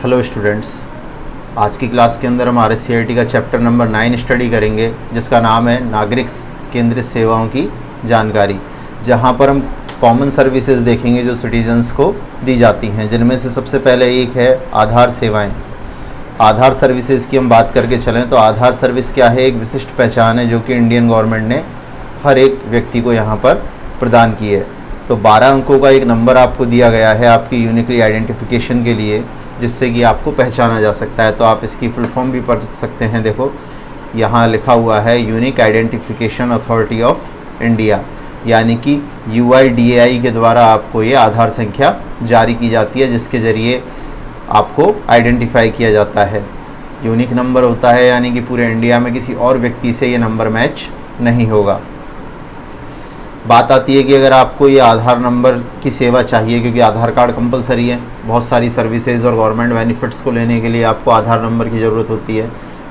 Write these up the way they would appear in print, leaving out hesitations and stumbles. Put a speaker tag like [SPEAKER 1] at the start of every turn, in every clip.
[SPEAKER 1] Hello students, आज की class के अंदर हम RSCIT का चैप्टर नंबर 9 स्टडी करेंगे, जिसका नाम है नागरिक केंद्रित सेवाओं की जानकारी, जहां पर हम कॉमन सर्विसेज देखेंगे जो सिटीजन्स को दी जाती हैं, जिनमें से सबसे पहले एक है आधार सेवाएं। आधार सर्विसेज की हम बात करके चलें तो आधार सर्विस क्या है? एक विशिष्ट पहचान है जो कि इंडियन गवर्नमेंट ने हर एक व्यक्ति को यहाँ पर प्रदान की है। तो 12 अंकों का एक नंबर आपको दिया गया है आपकी यूनिकली आइडेंटिफिकेशन के लिए, जिससे कि आपको पहचाना जा सकता है। तो आप इसकी फुल फॉर्म भी पढ़ सकते हैं। देखो यहाँ लिखा हुआ है unique identification authority of India, यानी कि UIDAI के द्वारा आपको ये आधार संख्या जारी की जाती है, जिसके ज़रिए आपको आइडेंटिफाई किया जाता है। यूनिक नंबर होता है, यानी कि पूरे इंडिया में किसी और व्यक्ति से ये नंबर मैच नहीं होगा। बात आती है कि अगर आपको ये आधार नंबर की सेवा चाहिए, क्योंकि आधार कार्ड कंपलसरी है, बहुत सारी सर्विसेज और गवर्नमेंट बेनिफिट्स को लेने के लिए आपको आधार नंबर की ज़रूरत होती है।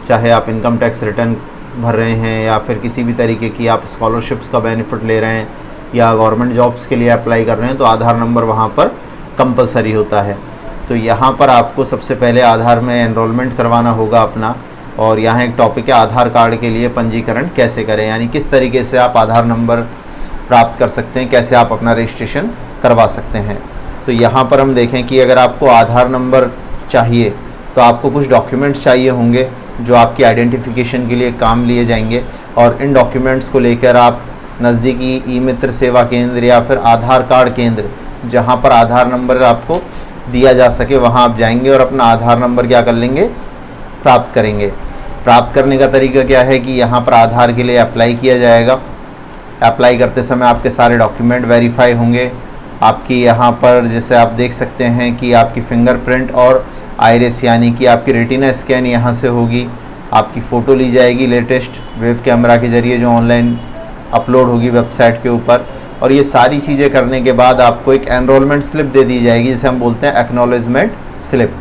[SPEAKER 1] चाहे आप इनकम टैक्स रिटर्न भर रहे हैं या फिर किसी भी तरीके की आप स्कॉलरशिप्स का बेनिफिट ले रहे हैं या गवर्नमेंट जॉब्स के लिए अप्लाई कर रहे हैं, तो आधार नंबर वहाँ पर कंपलसरी होता है। तो यहाँ पर आपको सबसे पहले आधार में एनरोलमेंट करवाना होगा अपना, और यहाँ एक टॉपिक है आधार कार्ड के लिए पंजीकरण कैसे करें, यानी किस तरीके से आप आधार नंबर प्राप्त कर सकते हैं, कैसे आप अपना रजिस्ट्रेशन करवा सकते हैं। तो यहाँ पर हम देखें कि अगर आपको आधार नंबर चाहिए तो आपको कुछ डॉक्यूमेंट्स चाहिए होंगे जो आपकी आइडेंटिफिकेशन के लिए काम लिए जाएंगे, और इन डॉक्यूमेंट्स को लेकर आप नज़दीकी ई-मित्र सेवा केंद्र या फिर आधार कार्ड केंद्र, जहाँ पर आधार नंबर आपको दिया जा सके, वहाँ आप जाएंगे और अपना आधार नंबर क्या कर लेंगे, प्राप्त करेंगे। प्राप्त करने का तरीका क्या है कि यहाँ पर आधार के लिए अप्लाई किया जाएगा। अप्लाई करते समय आपके सारे डॉक्यूमेंट वेरीफाई होंगे। आपकी यहाँ पर जैसे आप देख सकते हैं कि आपकी फिंगरप्रिंट और आइरिस, यानी कि आपकी रेटिना स्कैन यहाँ से होगी। आपकी फ़ोटो ली जाएगी लेटेस्ट वेब कैमरा के ज़रिए, जो ऑनलाइन अपलोड होगी वेबसाइट के ऊपर। और ये सारी चीज़ें करने के बाद आपको एक एनरोलमेंट स्लिप दे दी जाएगी, जिसे हम बोलते हैं एक्नॉलेजमेंट स्लिप।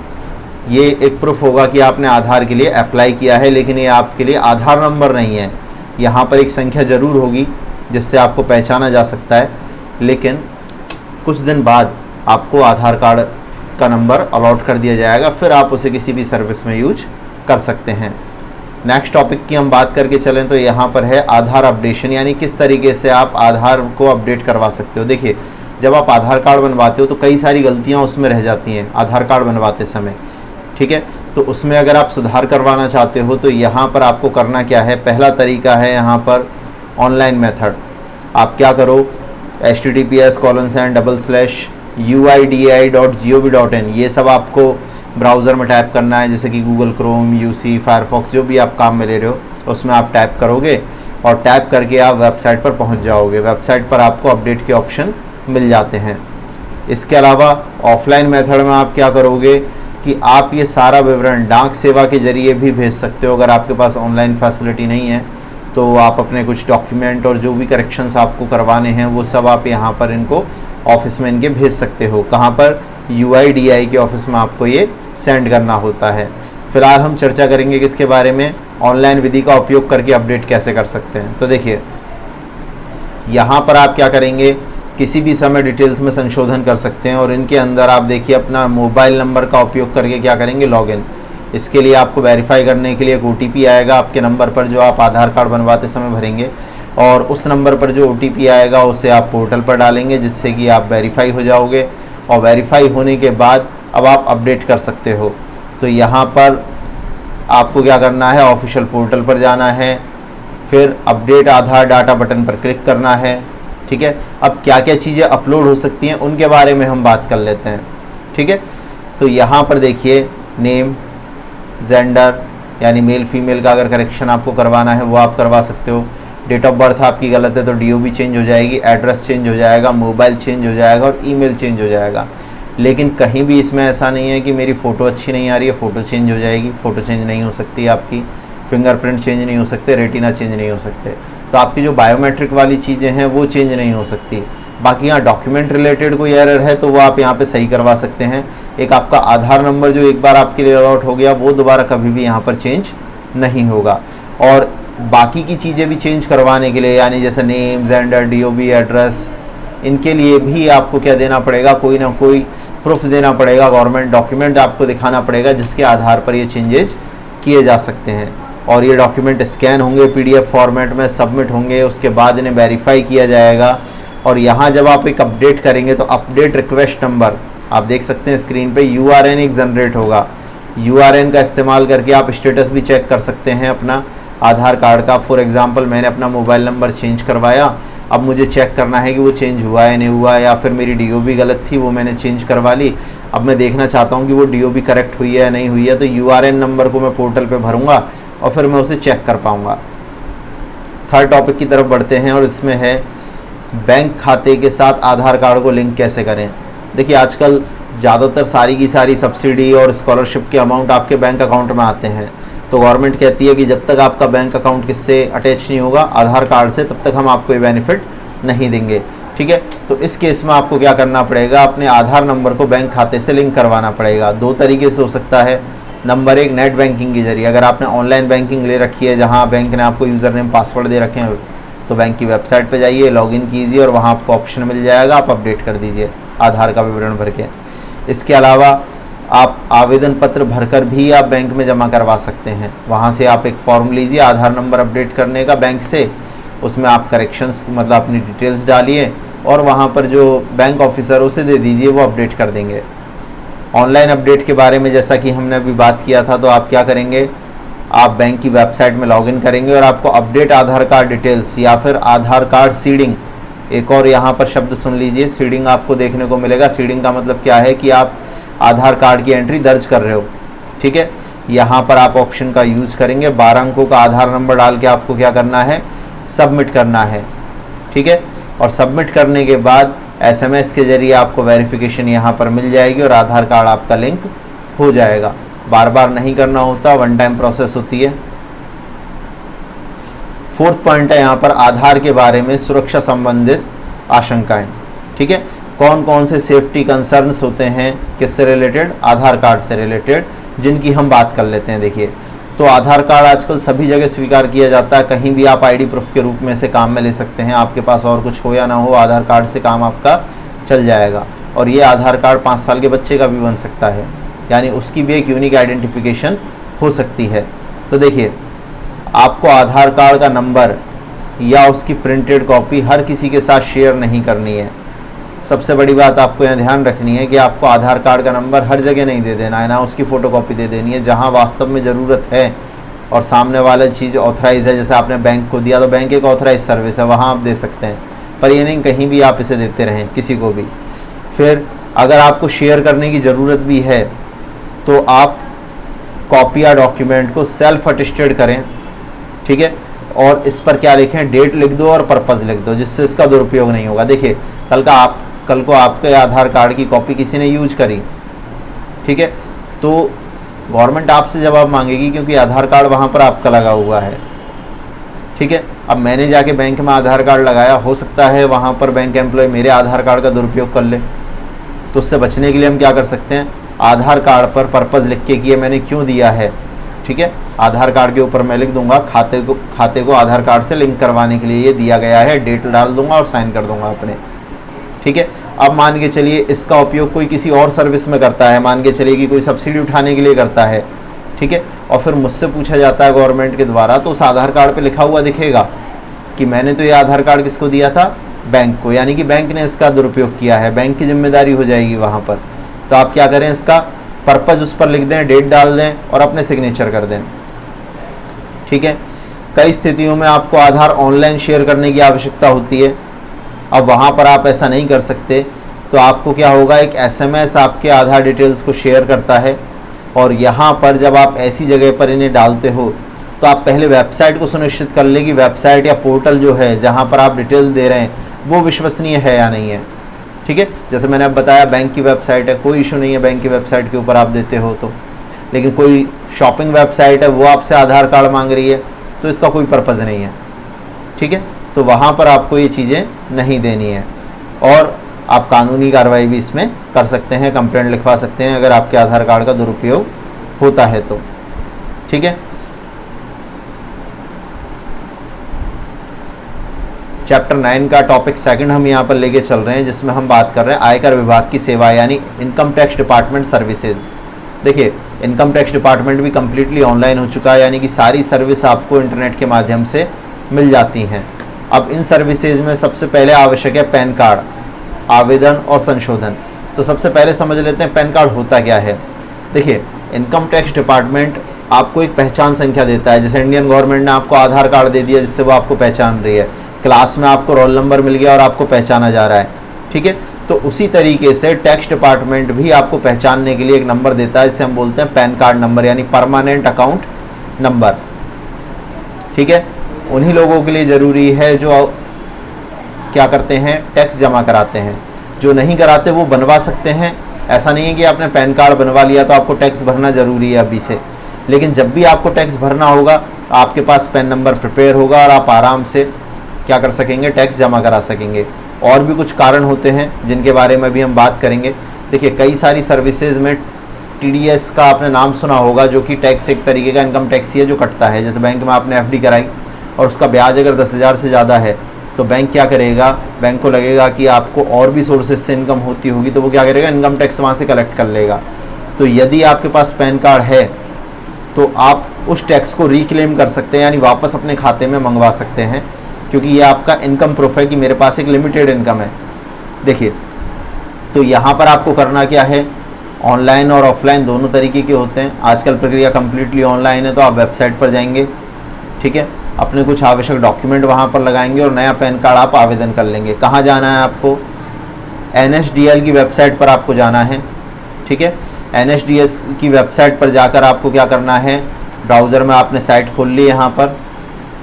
[SPEAKER 1] ये एक प्रूफ होगा कि आपने आधार के लिए अप्लाई किया है, लेकिन ये आपके लिए आधार नंबर नहीं है। यहाँ पर एक संख्या ज़रूर होगी जिससे आपको पहचाना जा सकता है, लेकिन कुछ दिन बाद आपको आधार कार्ड का नंबर अलॉट कर दिया जाएगा, फिर आप उसे किसी भी सर्विस में यूज कर सकते हैं। नेक्स्ट टॉपिक की हम बात करके चलें तो यहाँ पर है आधार अपडेशन, यानी किस तरीके से आप आधार को अपडेट करवा सकते हो। देखिए, जब आप आधार कार्ड बनवाते हो तो कई सारी गलतियाँ उसमें रह जाती हैं आधार कार्ड बनवाते समय, ठीक है। तो उसमें अगर आप सुधार करवाना चाहते हो तो यहाँ पर आपको करना क्या है, पहला तरीका है यहाँ पर ऑनलाइन मेथड। आप क्या करो, https://uidai.gov.in, ये सब आपको ब्राउज़र में टाइप करना है, जैसे कि गूगल क्रोम, UC, फायरफॉक्स, जो भी आप काम में ले रहे हो उसमें आप टाइप करोगे और टाइप करके आप वेबसाइट पर पहुंच जाओगे। वेबसाइट पर आपको अपडेट के ऑप्शन मिल जाते हैं। इसके अलावा ऑफलाइन मेथड में आप क्या करोगे कि आप ये सारा विवरण डाक सेवा के ज़रिए भी भेज सकते हो। अगर आपके पास ऑनलाइन फैसिलिटी नहीं है तो आप अपने कुछ डॉक्यूमेंट और जो भी करेक्शंस आपको करवाने हैं वो सब आप यहाँ पर इनको ऑफिस में इनके भेज सकते हो। कहाँ पर? UIDAI के ऑफिस में आपको ये सेंड करना होता है। फ़िलहाल हम चर्चा करेंगे किसके बारे में, ऑनलाइन विधि का उपयोग करके अपडेट कैसे कर सकते हैं। तो देखिए, यहाँ पर आप क्या करेंगे, किसी भी समय डिटेल्स में संशोधन कर सकते हैं, और इनके अंदर आप देखिए अपना मोबाइल नंबर का उपयोग करके क्या करेंगे, लॉगिन। इसके लिए आपको वेरीफाई करने के लिए एक OTP आएगा आपके नंबर पर, जो आप आधार कार्ड बनवाते समय भरेंगे, और उस नंबर पर जो OTP आएगा उसे आप पोर्टल पर डालेंगे, जिससे कि आप वेरीफाई हो जाओगे। और वेरीफाई होने के बाद अब आप अपडेट कर सकते हो। तो यहाँ पर आपको क्या करना है, ऑफिशियल पोर्टल पर जाना है, फिर अपडेट आधार डाटा बटन पर क्लिक करना है, ठीक है। अब क्या क्या चीज़ें अपलोड हो सकती हैं उनके बारे में हम बात कर लेते हैं, ठीक है। तो यहाँ पर देखिए, नेम, जेंडर यानी मेल फीमेल का अगर करेक्शन आपको करवाना है वो आप करवा सकते हो। डेट ऑफ बर्थ आपकी गलत है तो DOB चेंज हो जाएगी, एड्रेस चेंज हो जाएगा, मोबाइल चेंज हो जाएगा और ईमेल चेंज हो जाएगा। लेकिन कहीं भी इसमें ऐसा नहीं है कि मेरी फ़ोटो अच्छी नहीं आ रही है, फ़ोटो चेंज हो जाएगी। फ़ोटो चेंज नहीं हो सकती आपकी, फिंगरप्रिंट चेंज नहीं हो सकते, रेटिना चेंज नहीं हो सकते। तो आपकी जो बायोमेट्रिक वाली चीज़ें हैं वो चेंज नहीं हो सकती। बाकी यहाँ डॉक्यूमेंट रिलेटेड कोई एरर है तो वो आप यहाँ पे सही करवा सकते हैं। एक आपका आधार नंबर जो एक बार आपके लिए अलॉट हो गया वो दोबारा कभी भी यहाँ पर चेंज नहीं होगा। और बाकी की चीज़ें भी चेंज करवाने के लिए, यानी जैसे नेम, जेंडर, DOB, एड्रेस, इनके लिए भी आपको क्या देना पड़ेगा, कोई ना कोई प्रूफ देना पड़ेगा, गवर्नमेंट डॉक्यूमेंट आपको दिखाना पड़ेगा जिसके आधार पर ये चेंजेज किए जा सकते हैं। और ये डॉक्यूमेंट स्कैन होंगे, पीडीएफ फॉर्मेट में सबमिट होंगे, उसके बाद इन्हें वेरीफाई किया जाएगा। और यहाँ जब आप एक अपडेट करेंगे तो अपडेट रिक्वेस्ट नंबर आप देख सकते हैं स्क्रीन पे, यूआरएन एक जनरेट होगा। यूआरएन का इस्तेमाल करके आप स्टेटस भी चेक कर सकते हैं अपना आधार कार्ड का। फॉर एग्जांपल मैंने अपना मोबाइल नंबर चेंज करवाया, अब मुझे चेक करना है कि वो चेंज हुआ है नहीं हुआ, या फिर मेरी डीओबी गलत थी वो मैंने चेंज करवा ली, अब मैं देखना चाहता हूँ कि वो डीओबी करेक्ट हुई है या नहीं हुई है, तो यूआरएन नंबर को मैं पोर्टल पे भरूंगा और फिर मैं उसे चेक कर पाऊँगा। थर्ड टॉपिक की तरफ बढ़ते हैं और इसमें है बैंक खाते के साथ आधार कार्ड को लिंक कैसे करें। देखिए आजकल ज़्यादातर सारी की सारी सब्सिडी और स्कॉलरशिप के अमाउंट आपके बैंक अकाउंट में आते हैं, तो गवर्नमेंट कहती है कि जब तक आपका बैंक अकाउंट किससे अटैच नहीं होगा, आधार कार्ड से, तब तक हम आपको ये बेनिफिट नहीं देंगे। ठीक है, तो इस केस में आपको क्या करना पड़ेगा, अपने आधार नंबर को बैंक खाते से लिंक करवाना पड़ेगा। दो तरीके से हो सकता है। नंबर एक, नेट बैंकिंग के जरिए। अगर आपने ऑनलाइन बैंकिंग ले रखी है जहाँ बैंक ने आपको यूज़र नेम पासवर्ड दे रखे हैं, तो बैंक की वेबसाइट पे जाइए, लॉगिन कीजिए और वहाँ आपको ऑप्शन मिल जाएगा, आप अपडेट कर दीजिए आधार का विवरण भर के। इसके अलावा आप आवेदन पत्र भरकर भी आप बैंक में जमा करवा सकते हैं। वहाँ से आप एक फॉर्म लीजिए आधार नंबर अपडेट करने का बैंक से, उसमें आप करेक्शंस मतलब अपनी डिटेल्स डालिए और वहाँ पर जो बैंक ऑफिसर उसे दे दीजिए, वो अपडेट कर देंगे। ऑनलाइन अपडेट के बारे में जैसा कि हमने अभी बात किया था, तो आप क्या करेंगे, आप बैंक की वेबसाइट में लॉगिन करेंगे और आपको अपडेट आधार कार्ड डिटेल्स या फिर आधार कार्ड सीडिंग, एक और यहाँ पर शब्द सुन लीजिए, सीडिंग आपको देखने को मिलेगा। सीडिंग का मतलब क्या है कि आप आधार कार्ड की एंट्री दर्ज कर रहे हो। ठीक है, यहाँ पर आप ऑप्शन का यूज़ करेंगे, 12 अंकों का आधार नंबर डाल के आपको क्या करना है, सबमिट करना है। ठीक है, और सबमिट करने के बाद एसएमएस के जरिए आपको वेरिफिकेशन यहाँ पर मिल जाएगी और आधार कार्ड आपका लिंक हो जाएगा। बार बार नहीं करना होता, वन टाइम प्रोसेस होती है। फोर्थ पॉइंट है यहाँ पर आधार के बारे में सुरक्षा संबंधित आशंकाएं। ठीक है, कौन कौन से सेफ्टी कंसर्न्स होते हैं किससे रिलेटेड, आधार कार्ड से रिलेटेड, जिनकी हम बात कर लेते हैं। देखिए, तो आधार कार्ड आजकल सभी जगह स्वीकार किया जाता है, कहीं भी आप आईडी प्रूफ के रूप में से काम में ले सकते हैं। आपके पास और कुछ हो या ना हो, आधार कार्ड से काम आपका चल जाएगा। और ये आधार कार्ड 5 साल के बच्चे का भी बन सकता है, यानी उसकी भी एक यूनिक आइडेंटिफिकेशन हो सकती है। तो देखिए, आपको आधार कार्ड का नंबर या उसकी प्रिंटेड कॉपी हर किसी के साथ शेयर नहीं करनी है। सबसे बड़ी बात आपको यहाँ ध्यान रखनी है कि आपको आधार कार्ड का नंबर हर जगह नहीं दे देना है, ना उसकी फ़ोटोकॉपी दे देनी है। जहाँ वास्तव में ज़रूरत है और सामने वाला चीज़ ऑथराइज है, जैसे आपने बैंक को दिया तो बैंक एक ऑथराइज सर्विस है, वहाँ आप दे सकते हैं, पर ये नहीं कहीं भी आप इसे देते रहें किसी को भी। फिर अगर आपको शेयर करने की ज़रूरत भी है तो आप कॉपी या डॉक्यूमेंट को सेल्फ अटेस्टेड करें। ठीक है, और इस पर क्या लिखें, डेट लिख दो और पर्पज़ लिख दो, जिससे इसका दुरुपयोग नहीं होगा। देखिए, कल को आपके आधार कार्ड की कॉपी किसी ने यूज करी, ठीक है, तो गवर्नमेंट आपसे जवाब मांगेगी, क्योंकि आधार कार्ड वहाँ पर आपका लगा हुआ है। ठीक है, अब मैंने जाके बैंक में आधार कार्ड लगाया, हो सकता है वहाँ पर बैंक एम्प्लॉय मेरे आधार कार्ड का दुरुपयोग कर ले, तो उससे बचने के लिए हम क्या कर सकते हैं, आधार कार्ड पर पर्पज़ लिख के कि ये मैंने क्यों दिया है। ठीक है, आधार कार्ड के ऊपर मैं लिख दूंगा खाते को आधार कार्ड से लिंक करवाने के लिए ये दिया गया है, डेट डाल दूंगा और साइन कर दूंगा अपने। ठीक है, अब मान के चलिए इसका उपयोग कोई किसी और सर्विस में करता है, मान के चलिए कि कोई सब्सिडी उठाने के लिए करता है। ठीक है, और फिर मुझसे पूछा जाता है गवर्नमेंट के द्वारा, तो उस आधार कार्ड पे लिखा हुआ दिखेगा कि मैंने तो ये आधार कार्ड किसको दिया था, बैंक को, यानी कि बैंक ने इसका दुरुपयोग किया है, बैंक की जिम्मेदारी हो जाएगी वहाँ पर। तो आप क्या करें, इसका पर्पज़ उस पर लिख दें, डेट डाल दें और अपने सिग्नेचर कर दें। ठीक है, कई स्थितियों में आपको आधार ऑनलाइन शेयर करने की आवश्यकता होती है। अब वहाँ पर आप ऐसा नहीं कर सकते, तो आपको क्या होगा, एक एसएमएस आपके आधार डिटेल्स को शेयर करता है, और यहाँ पर जब आप ऐसी जगह पर इन्हें डालते हो तो आप पहले वेबसाइट को सुनिश्चित कर लें कि वेबसाइट या पोर्टल जो है जहाँ पर आप डिटेल दे रहे हैं वो विश्वसनीय है या नहीं है। ठीक है, जैसे मैंने अब बताया बैंक की वेबसाइट है, कोई इशू नहीं है बैंक की वेबसाइट के ऊपर आप देते हो तो, लेकिन कोई शॉपिंग वेबसाइट है वो आपसे आधार कार्ड मांग रही है, तो इसका कोई पर्पज़ नहीं है। ठीक है, तो वहाँ पर आपको ये चीज़ें नहीं देनी है, और आप कानूनी कार्रवाई भी इसमें कर सकते हैं, कंप्लेंट लिखवा सकते हैं अगर आपके आधार कार्ड का दुरुपयोग होता है तो। ठीक है, चैप्टर 9 का टॉपिक सेकंड हम यहाँ पर लेके चल रहे हैं, जिसमें हम बात कर रहे हैं आयकर विभाग की सेवा यानी इनकम टैक्स डिपार्टमेंट सर्विसेज। देखिए, इनकम टैक्स डिपार्टमेंट भी कम्प्लीटली ऑनलाइन हो चुका है, यानी कि सारी सर्विस आपको इंटरनेट के माध्यम से मिल जाती हैं। अब इन सर्विसेज में सबसे पहले आवश्यक है पैन कार्ड आवेदन और संशोधन। तो सबसे पहले समझ लेते हैं पैन कार्ड होता क्या है। देखिए, इनकम टैक्स डिपार्टमेंट आपको एक पहचान संख्या देता है। जैसे इंडियन गवर्नमेंट ने आपको आधार कार्ड दे दिया जिससे वो आपको पहचान रही है, क्लास में आपको रोल नंबर मिल गया और आपको पहचाना जा रहा है, ठीक है। तो उसी तरीके से टैक्स डिपार्टमेंट भी आपको पहचानने के लिए एक नंबर देता है, जिसे हम बोलते हैं पैन कार्ड नंबर यानी परमानेंट अकाउंट नंबर, ठीक है। उन्हीं लोगों के लिए ज़रूरी है जो क्या करते हैं, टैक्स जमा कराते हैं। जो नहीं कराते वो बनवा सकते हैं। ऐसा नहीं है कि आपने पैन कार्ड बनवा लिया तो आपको टैक्स भरना ज़रूरी है अभी से, लेकिन जब भी आपको टैक्स भरना होगा आपके पास पैन नंबर प्रिपेयर होगा और आप आराम से क्या कर सकेंगे, टैक्स जमा करा सकेंगे। और भी कुछ कारण होते हैं जिनके बारे में भी हम बात करेंगे। देखिए, कई सारी सर्विसेज में TDS का आपने नाम सुना होगा, जो कि टैक्स एक तरीके का इनकम टैक्स ही है जो कटता है। जैसे बैंक में आपने FD कराई और उसका ब्याज अगर 10,000 से ज़्यादा है तो बैंक क्या करेगा, बैंक को लगेगा कि आपको और भी सोर्सेज से इनकम होती होगी, तो वो क्या करेगा, इनकम टैक्स वहाँ से कलेक्ट कर लेगा। तो यदि आपके पास पैन कार्ड है तो आप उस टैक्स को रिक्लेम कर सकते हैं, यानी वापस अपने खाते में मंगवा सकते हैं, क्योंकि ये आपका इनकम प्रूफ है कि मेरे पास एक लिमिटेड इनकम है। देखिए, तो यहाँ पर आपको करना क्या है, ऑनलाइन और ऑफलाइन दोनों तरीके के होते हैं। आजकल प्रक्रिया कम्प्लीटली ऑनलाइन है, तो आप वेबसाइट पर जाएंगे, ठीक है, अपने कुछ आवश्यक डॉक्यूमेंट वहाँ पर लगाएंगे और नया पैन कार्ड आप आवेदन कर लेंगे। कहाँ जाना है आपको, NSDL की वेबसाइट पर आपको जाना है, ठीक है। NSDL की वेबसाइट पर जाकर आपको क्या करना है, ब्राउज़र में आपने साइट खोल ली यहाँ पर,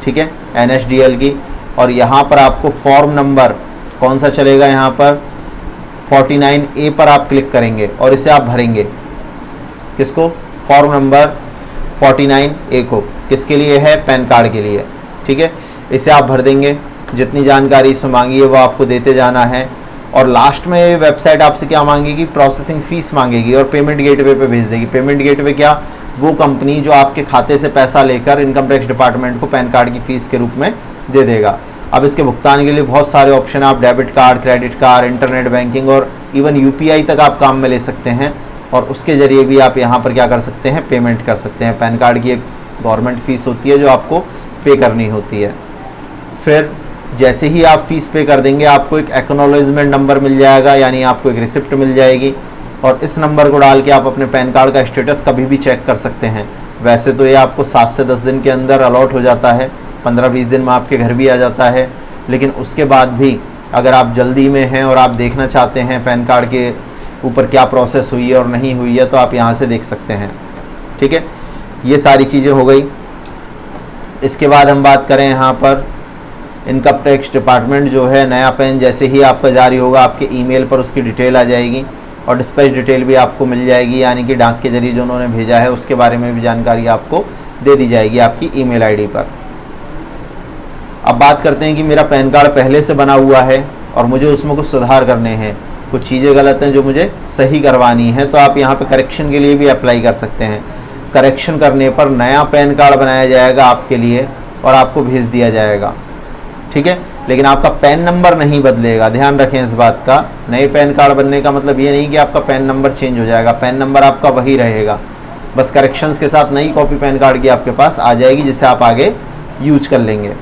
[SPEAKER 1] ठीक है, NSDL की, और यहाँ पर आपको फॉर्म नंबर कौन सा चलेगा, यहाँ पर 49A पर आप क्लिक करेंगे और इसे आप भरेंगे। किसको, फॉर्म नंबर 49A को, किसके लिए है, पैन कार्ड के लिए, ठीक है। इसे आप भर देंगे, जितनी जानकारी इसमें मांगी है वो आपको देते जाना है। और लास्ट में ये वेबसाइट आपसे क्या मांगेगी, प्रोसेसिंग फ़ीस मांगेगी और पेमेंट गेटवे पे भेज देगी। पेमेंट गेटवे क्या, वो कंपनी जो आपके खाते से पैसा लेकर इनकम टैक्स डिपार्टमेंट को पैन कार्ड की फ़ीस के रूप में दे देगा। अब इसके भुगतान के लिए बहुत सारे ऑप्शन है, आप debit card, credit card, internet banking और इवन UPI तक आप काम में ले सकते हैं, और उसके ज़रिए भी आप यहाँ पर क्या कर सकते हैं, पेमेंट कर सकते हैं। पैन कार्ड की एक गवर्नमेंट फ़ीस होती है जो आपको पे करनी होती है। फिर जैसे ही आप फ़ीस पे कर देंगे आपको एक एक्नॉलेजमेंट नंबर मिल जाएगा, यानी आपको एक रिसिप्ट मिल जाएगी, और इस नंबर को डाल के आप अपने पैन कार्ड का स्टेटस कभी भी चेक कर सकते हैं। वैसे तो ये आपको 7 से 10 दिन के अंदर अलॉट हो जाता है, 15-20 दिन में आपके घर भी आ जाता है, लेकिन उसके बाद भी अगर आप जल्दी में हैं और आप देखना चाहते हैं पैन कार्ड के ऊपर क्या प्रोसेस हुई है और नहीं हुई है, तो आप यहाँ से देख सकते हैं, ठीक है। ये सारी चीज़ें हो गई। इसके बाद हम बात करें यहाँ पर इनकम टैक्स डिपार्टमेंट जो है, नया पैन जैसे ही आपका जारी होगा आपके ईमेल पर उसकी डिटेल आ जाएगी और डिस्पैच डिटेल भी आपको मिल जाएगी, यानी कि डाक के जरिए जो उन्होंने भेजा है उसके बारे में भी जानकारी आपको दे दी जाएगी आपकी ईमेल आईडी पर। अब बात करते हैं कि मेरा पैन कार्ड पहले से बना हुआ है और मुझे उसमें कुछ सुधार करने हैं, कुछ चीज़ें गलत हैं जो मुझे सही करवानी है, तो आप यहाँ पे करेक्शन के लिए भी अप्लाई कर सकते हैं। करेक्शन करने पर नया पैन कार्ड बनाया जाएगा आपके लिए और आपको भेज दिया जाएगा, ठीक है। लेकिन आपका पैन नंबर नहीं बदलेगा, ध्यान रखें इस बात का। नए पैन कार्ड बनने का मतलब ये नहीं कि आपका पैन नंबर चेंज हो जाएगा, पैन नंबर आपका वही रहेगा, बस करेक्शंस के साथ नई कॉपी पैन कार्ड की आपके पास आ जाएगी, जिसे आप आगे यूज कर लेंगे।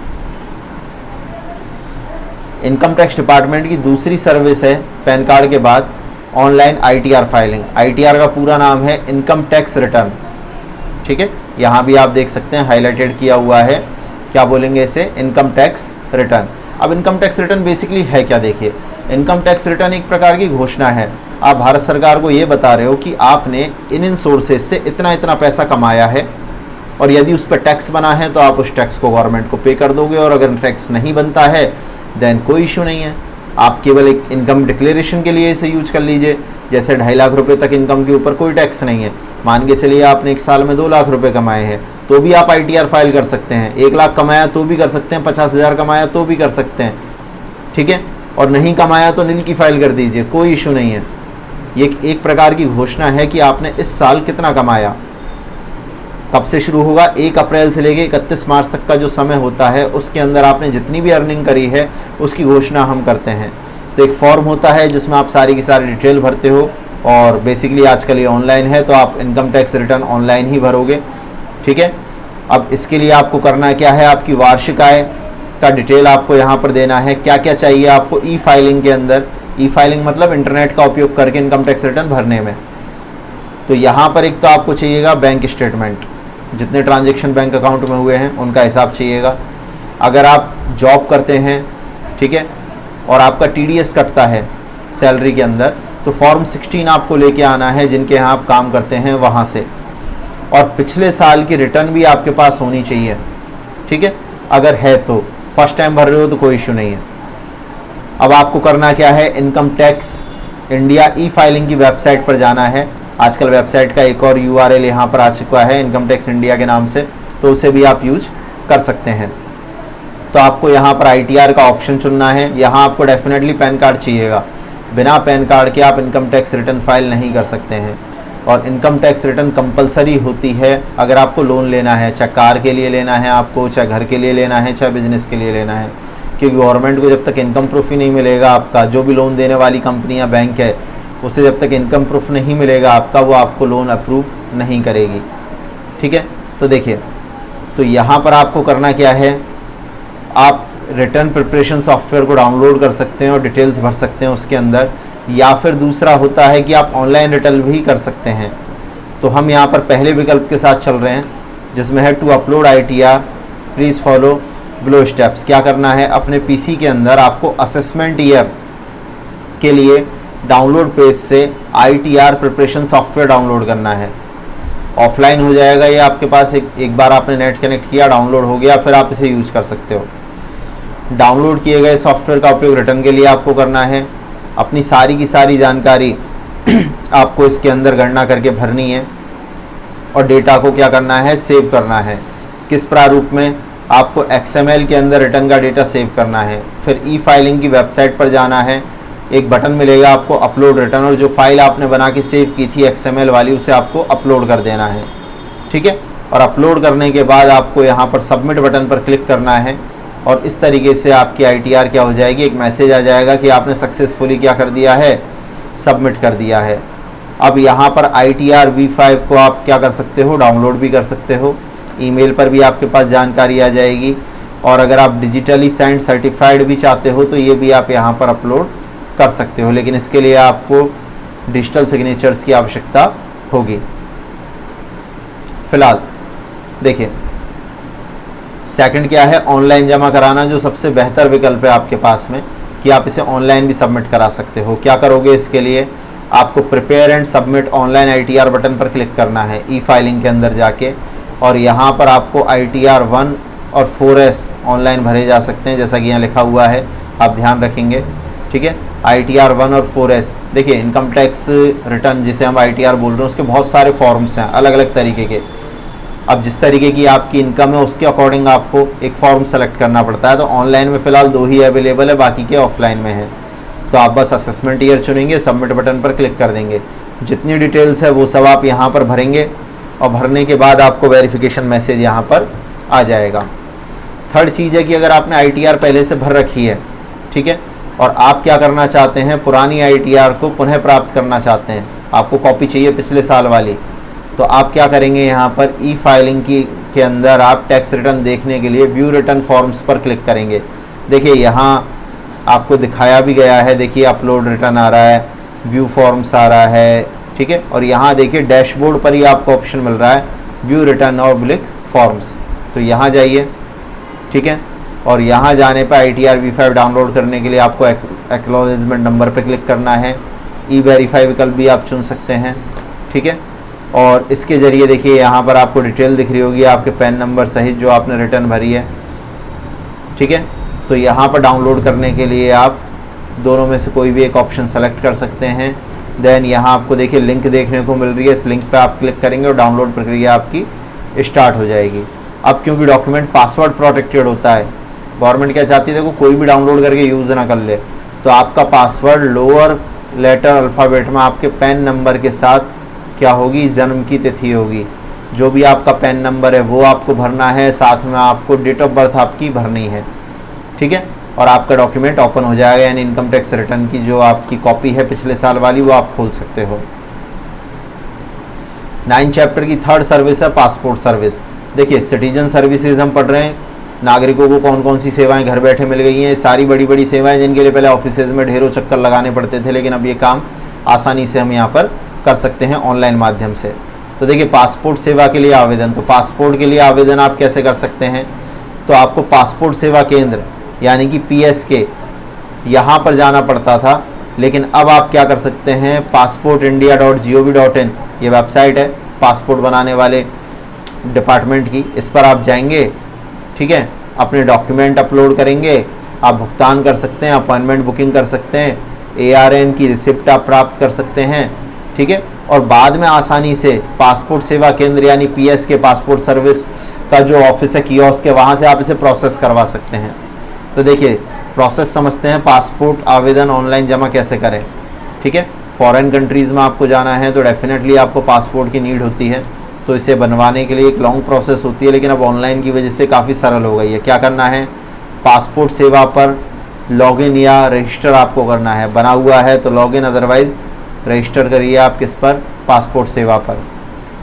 [SPEAKER 1] इनकम टैक्स डिपार्टमेंट की दूसरी सर्विस है पैन कार्ड के बाद ऑनलाइन ITR फाइलिंग। ITR का पूरा नाम है इनकम टैक्स रिटर्न, ठीक है। यहाँ भी आप देख सकते हैं हाईलाइटेड किया हुआ है, क्या बोलेंगे इसे, इनकम टैक्स रिटर्न। अब इनकम टैक्स रिटर्न बेसिकली है क्या, देखिए, इनकम टैक्स रिटर्न एक प्रकार की घोषणा है। आप भारत सरकार को ये बता रहे हो कि आपने इन सोर्सेज से इतना इतना पैसा कमाया है, और यदि उस पर टैक्स बना है तो आप उस टैक्स को गवर्नमेंट को पे कर दोगे, और अगर टैक्स नहीं बनता है देन कोई इशू नहीं है, आप केवल एक इनकम डिक्लेरेशन के लिए इसे यूज कर लीजिए। जैसे 2.5 लाख रुपए तक इनकम के ऊपर कोई टैक्स नहीं है, मान के चलिए आपने एक साल में 2 लाख रुपए कमाए हैं तो भी आप ITR फाइल कर सकते हैं। 1 लाख कमाया तो भी कर सकते हैं, 50,000 कमाया तो भी कर सकते हैं, ठीक है। और नहीं कमाया तो नील की फाइल कर दीजिए, कोई इशू नहीं है। ये एक प्रकार की घोषणा है कि आपने इस साल कितना कमाया, कब से शुरू होगा? 1 अप्रैल से लेके 31 मार्च तक का जो समय होता है उसके अंदर आपने जितनी भी अर्निंग करी है उसकी घोषणा हम करते हैं। तो एक फॉर्म होता है जिसमें आप सारी की सारी डिटेल भरते हो, और बेसिकली आजकल ये ऑनलाइन है तो आप इनकम टैक्स रिटर्न ऑनलाइन ही भरोगे, ठीक है। अब इसके लिए आपको करना क्या है, आपकी वार्षिक आय का डिटेल आपको यहाँ पर देना है। क्या क्या चाहिए आपको ई फाइलिंग के अंदर? ई फाइलिंग मतलब इंटरनेट का उपयोग करके इनकम टैक्स रिटर्न भरने में। तो यहाँ पर एक तो आपको चाहिएगा बैंक स्टेटमेंट, जितने ट्रांजैक्शन बैंक अकाउंट में हुए हैं उनका हिसाब चाहिएगा। अगर आप जॉब करते हैं, ठीक है, और आपका TDS कटता है सैलरी के अंदर, तो फॉर्म 16 आपको लेके आना है जिनके यहाँ आप काम करते हैं वहाँ से। और पिछले साल की रिटर्न भी आपके पास होनी चाहिए, ठीक है। अगर है तो फर्स्ट टाइम भर रहे हो तो कोई इशू नहीं है। अब आपको करना क्या है, इनकम टैक्स इंडिया ई फाइलिंग की वेबसाइट पर जाना है। आजकल वेबसाइट का एक और URL यहाँ पर आ चुका है इनकम टैक्स इंडिया के नाम से, तो उसे भी आप यूज कर सकते हैं। तो आपको यहाँ पर ITR का ऑप्शन चुनना है। यहाँ आपको डेफिनेटली पैन कार्ड चाहिएगा, बिना पैन कार्ड के आप इनकम टैक्स रिटर्न फाइल नहीं कर सकते हैं। और इनकम टैक्स रिटर्न कंपलसरी होती है अगर आपको लोन लेना है, चाहे कार के लिए लेना है आपको, चाहे घर के लिए लेना है, चाहे बिजनेस के लिए लेना है। क्योंकि गवर्नमेंट को जब तक इनकम प्रूफ ही नहीं मिलेगा आपका, जो भी लोन देने वाली कंपनी या बैंक है उसे जब तक इनकम प्रूफ नहीं मिलेगा आपका, वो आपको लोन अप्रूव नहीं करेगी, ठीक है। तो देखिए, तो यहाँ पर आपको करना क्या है, आप रिटर्न प्रिपरेशन सॉफ्टवेयर को डाउनलोड कर सकते हैं और डिटेल्स भर सकते हैं उसके अंदर, या फिर दूसरा होता है कि आप ऑनलाइन रिटर्न भी कर सकते हैं। तो हम यहाँ पर पहले विकल्प के साथ चल रहे हैं जिसमें है to upload ITR please follow below steps. क्या करना है, अपने PC के अंदर आपको असेसमेंट ईयर के लिए डाउनलोड पेज से ITR प्रिपरेशन सॉफ्टवेयर डाउनलोड करना है। ऑफलाइन हो जाएगा ये आपके पास, एक बार आपने नेट कनेक्ट किया, डाउनलोड हो गया, फिर आप इसे यूज़ कर सकते हो। डाउनलोड किए गए सॉफ्टवेयर का उपयोग रिटर्न के लिए आपको करना है। अपनी सारी की सारी जानकारी आपको इसके अंदर गणना करके भरनी है और डेटा को क्या करना है, सेव करना है। किस प्रारूप में? आपको XML के अंदर रिटर्न का डेटा सेव करना है। फिर ई फाइलिंग की वेबसाइट पर जाना है, एक बटन मिलेगा आपको अपलोड रिटर्न, और जो फाइल आपने बना के सेव की थी XML वाली उसे आपको अपलोड कर देना है, ठीक है। और अपलोड करने के बाद आपको यहाँ पर सबमिट बटन पर क्लिक करना है और इस तरीके से आपकी ITR क्या हो जाएगी, एक मैसेज आ जाएगा कि आपने सक्सेसफुली क्या कर दिया है, सबमिट कर दिया है। अब यहाँ पर ITR V5 को आप क्या कर सकते हो, डाउनलोड भी कर सकते हो। ईमेल पर भी आपके पास जानकारी आ जाएगी, और अगर आप डिजिटली साइंड सर्टिफाइड भी चाहते हो तो ये भी आप यहाँ पर अपलोड कर सकते हो, लेकिन इसके लिए आपको डिजिटल सिग्नेचर्स की आवश्यकता होगी। फिलहाल देखिए, सेकंड क्या है, ऑनलाइन जमा कराना, जो सबसे बेहतर विकल्प है आपके पास में कि आप इसे ऑनलाइन भी सबमिट करा सकते हो। क्या करोगे इसके लिए, आपको prepare and submit online ITR button पर क्लिक करना है ई फाइलिंग के अंदर जाके, और यहाँ पर आपको ITR 1 और 4S ऑनलाइन भरे जा सकते हैं, जैसा कि यहाँ लिखा हुआ है, आप ध्यान रखेंगे, ठीक है। ITR 1 और 4S, देखिए इनकम टैक्स रिटर्न जिसे हम ITR बोल रहे हैं उसके बहुत सारे फॉर्म्स हैं अलग अलग तरीके के। अब जिस तरीके की आपकी इनकम है उसके अकॉर्डिंग आपको एक फॉर्म सेलेक्ट करना पड़ता है। तो ऑनलाइन में फ़िलहाल 2 ही अवेलेबल है, बाकी के ऑफलाइन में है। तो आप बस असेसमेंट ईयर चुनेंगे, सबमिट बटन पर क्लिक कर देंगे, जितनी डिटेल्स है वो सब आप यहाँ पर भरेंगे, और भरने के बाद आपको वेरिफिकेशन मैसेज यहाँ पर आ जाएगा। थर्ड चीज़ है कि अगर आपने ITR पहले से भर रखी है, ठीक है, और आप क्या करना चाहते हैं, पुरानी ITR को पुनः प्राप्त करना चाहते हैं, आपको कॉपी चाहिए पिछले साल वाली, तो आप क्या करेंगे, यहाँ पर ई फाइलिंग के अंदर आप टैक्स रिटर्न देखने के लिए व्यू रिटर्न फॉर्म्स पर क्लिक करेंगे। देखिए यहाँ आपको दिखाया भी गया है, देखिए अपलोड रिटर्न आ रहा है, व्यू फॉर्म्स आ रहा है, ठीक है। और यहाँ देखिए डैशबोर्ड पर ही आपको ऑप्शन मिल रहा है व्यू रिटर्न और ब्लिक फॉर्म्स, तो यहाँ जाइए, ठीक है। और यहाँ जाने पर ITR V5 डाउनलोड करने के लिए आपको एक्नॉलेजमेंट नंबर पर क्लिक करना है। ई वेरीफाई विकल्प भी आप चुन सकते हैं, ठीक है। और इसके ज़रिए देखिए यहाँ पर आपको डिटेल दिख रही होगी आपके पैन नंबर सहित जो आपने रिटर्न भरी है, ठीक है। तो यहाँ पर डाउनलोड करने के लिए आप दोनों में से कोई भी एक ऑप्शन सेलेक्ट कर सकते हैं। देन यहाँ आपको देखिए लिंक देखने को मिल रही है, इस लिंक पर आप क्लिक करेंगे और डाउनलोड प्रक्रिया आपकी स्टार्ट हो जाएगी। अब क्योंकि डॉक्यूमेंट पासवर्ड प्रोटेक्टेड होता है, गवर्नमेंट क्या चाहती है, देखो कोई भी डाउनलोड करके यूज़ ना कर ले, तो आपका पासवर्ड लोअर लेटर अल्फ़ाबेट में आपके पैन नंबर के साथ क्या होगी, जन्म की तिथि होगी। जो भी आपका पैन नंबर है वो आपको भरना है, साथ में आपको डेट ऑफ बर्थ आपकी भरनी है, ठीक है। और आपका डॉक्यूमेंट ओपन हो जाएगा, यानी इनकम टैक्स रिटर्न की जो आपकी कॉपी है पिछले साल वाली वो आप खोल सकते हो। 9 चैप्टर की 3rd सर्विस है पासपोर्ट सर्विस। देखिए सिटीजन सर्विसेज हम पढ़ रहे हैं, नागरिकों को कौन कौन सी सेवाएं घर बैठे मिल गई हैं। सारी बड़ी बड़ी सेवाएं जिनके लिए पहले ऑफिसेज में ढेरों चक्कर लगाने पड़ते थे, लेकिन अब ये काम आसानी से हम यहाँ पर कर सकते हैं ऑनलाइन माध्यम से। तो देखिए पासपोर्ट सेवा के लिए आवेदन, तो पासपोर्ट के लिए आवेदन आप कैसे कर सकते हैं, तो आपको पासपोर्ट सेवा केंद्र यानी कि PSK यहाँ पर जाना पड़ता था, लेकिन अब आप क्या कर सकते हैं, passportindia.gov.in ये वेबसाइट है पासपोर्ट बनाने वाले डिपार्टमेंट की, इस पर आप जाएंगे, ठीक है, अपने डॉक्यूमेंट अपलोड करेंगे, आप भुगतान कर सकते हैं, अपॉइंटमेंट बुकिंग कर सकते हैं, ARN की रिसिप्ट आप प्राप्त कर सकते हैं, ठीक है। और बाद में आसानी से पासपोर्ट सेवा केंद्र यानी PSK पासपोर्ट सर्विस का जो ऑफिस है कियोस्क है, वहाँ से आप इसे प्रोसेस करवा सकते हैं। तो देखिए प्रोसेस समझते हैं, पासपोर्ट आवेदन ऑनलाइन जमा कैसे करें, ठीक है। फॉरेन कंट्रीज़ में आपको जाना है तो डेफिनेटली आपको पासपोर्ट की नीड होती है, तो इसे बनवाने के लिए एक लॉन्ग प्रोसेस होती है, लेकिन अब ऑनलाइन की वजह से काफ़ी सरल हो गई है। क्या करना है, पासपोर्ट सेवा पर लॉगिन या रजिस्टर आपको करना है, बना हुआ है तो लॉगिन, अदरवाइज़ रजिस्टर करिए आप किस पर, पासपोर्ट सेवा पर।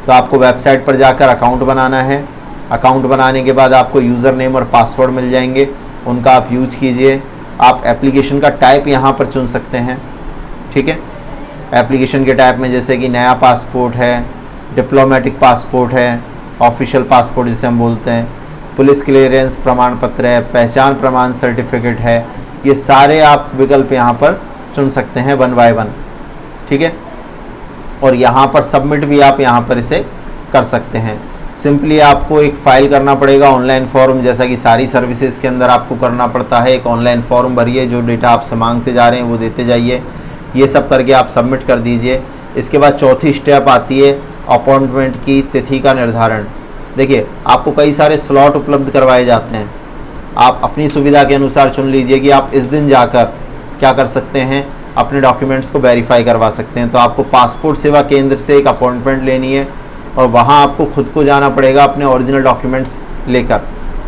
[SPEAKER 1] तो आपको वेबसाइट पर जाकर अकाउंट बनाना है, अकाउंट बनाने के बाद आपको यूज़र नेम और पासवर्ड मिल जाएंगे, उनका आप यूज कीजिए। आप एप्लीकेशन का टाइप यहाँ पर चुन सकते हैं, ठीक है। एप्लीकेशन के टाइप में जैसे कि नया पासपोर्ट है, डिप्लोमेटिक पासपोर्ट है, ऑफिशियल पासपोर्ट जिसे हम बोलते हैं, पुलिस क्लियरेंस प्रमाण पत्र है, पहचान प्रमाण सर्टिफिकेट है, ये सारे आप विकल्प यहाँ पर चुन सकते हैं 1 बाय 1, ठीक है। और यहाँ पर सबमिट भी आप यहाँ पर इसे कर सकते हैं। सिंपली आपको एक फ़ाइल करना पड़ेगा ऑनलाइन फॉर्म, जैसा कि सारी सर्विसेज के अंदर आपको करना पड़ता है। एक ऑनलाइन फॉर्म भरिए, जो डेटा आपसे मांगते जा रहे हैं वो देते जाइए, ये सब करके आप सबमिट कर दीजिए। इसके बाद चौथी स्टेप आती है अपॉइंटमेंट की तिथि का निर्धारण। देखिए आपको कई सारे स्लॉट उपलब्ध करवाए जाते हैं, आप अपनी सुविधा के अनुसार चुन लीजिए कि आप इस दिन जाकर क्या कर सकते हैं, अपने डॉक्यूमेंट्स को वेरीफाई करवा सकते हैं। तो आपको पासपोर्ट सेवा केंद्र से एक अपॉइंटमेंट लेनी है और वहाँ आपको खुद को जाना पड़ेगा अपने ओरिजिनल डॉक्यूमेंट्स लेकर,